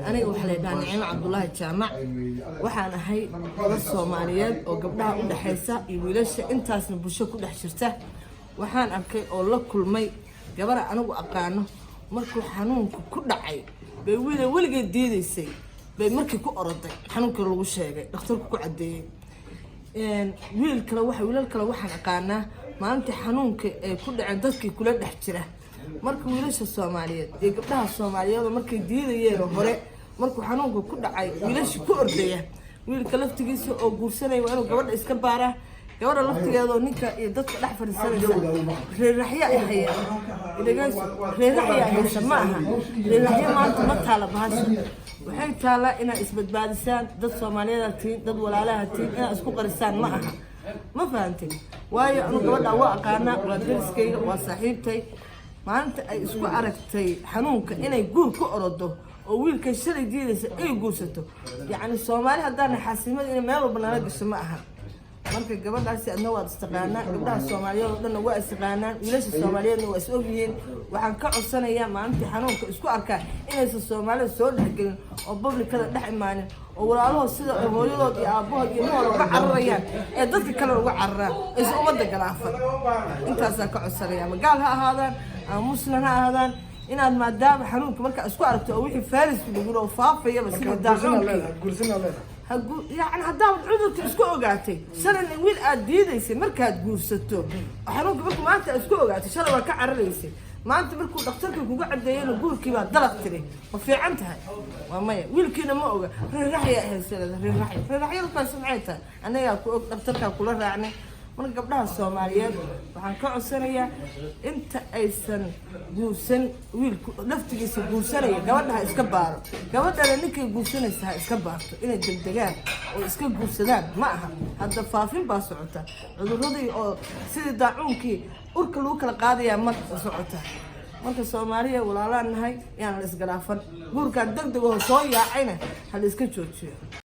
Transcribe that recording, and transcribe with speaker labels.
Speaker 1: aniga waxa la yiraahdaa Nicmo Cabdullaahi Jaamac waxaan ahay gabar Soomaaliyeed oo gabdhaha u dhaxaysa iyo wiilasha intaasna bulsho ku dhex jirta waxaan arkay oo la kulmay gabar anigu aqaano markuu xanuunku ku dhacay bay weligeed diidaysay bay markii ku oroday xanuunka lagu sheegay dhakhtarku ku cadeeyay wiil kale waxaan aqaanaa maalintii xanuunka ee ku dhacay dadkii kula dhex jira marka wiilasha Soomaaliyeed ee gabdhaha Soomaaliyeed markay diidayeen hore markuu xanuunka ku dhacay wiilasha ku ordaya wiilka laftigiisa oo guursanay waa inuu gabadha iska baara gabadha laftigeeda oo ninka iyo dadka dhex fadhiisanaysa reeraxya ay hayaan reeraxya haysa ma aha reeraxya maanta ma taala bahasha waxay taala inay isbadbaadisaan dad Soomaaliyeed tiin dad walaalaha tiin inay isku qarisaan ma aha ma fahanteen waayo anu gabadha waa aqaana waa dariskayga waa saaxiibtay maanta ay isku aragtay xanuunka inay guur ku orodo oo wiilka shalay diidaysa ay guursato yacni Soomaali haddana xaasimada in meel walba nala gasho ma aha marka gabadhaasi adna waa istaqaanaa gabdhaha Soomaaliyeed oo dhan waa istaqaanaan wiilasha Soomaaliyeedna waa is ogyihiin waxaan ka codsanayaa maalintii xanuunka isku arkaa inaysan Soomaalida soo dhexgelin oo publicada dhex imaanin oo walaalahood sida hooyadood iyo aabahood iyo moola uga cararayaan ee dadka kale uga cararaan aysan ummadda galaafan intaasaa ka codsanayaa magaal ha ahaadaan ama muslim ha ahaadaan inaad maadaama xanuunka markaa isku aragto oo wixii faarisku lagu oo faafayaba sida daaqoonka يعني هذا عذرك اسكو اوغاتي شلن ويل اد ديديسي markaad guursato xanuunka markuu maanta isku ogaatay shalay waa ka cararaysay maanta markuu dhakhtarka kugu cadeeyay guurkii baa dalab tiray ma fiican tahay waa maya wiilkiina ma oga reeraxya haysan reeraxya ka samcayta anaga ku og dhakhtarka kula raacnay marka gabdhaha Soomaaliyeed waxaan ka codsanayaa inta aysan guursan wiilku laftigiisa guursanaya gabadha iska baaro gabadha ninkay guursanaysa iska baarto inay degdegaan oo iska guursadaan ma aha hadda faafin baa socota cudurradii oo sidii daacuunkii urka lagu kala qaadaya ma socota marka Soomaaliya walaalaan nahay yaan la isgalaafan guurka degdeg oo soo yaacayna hal iska joojiyo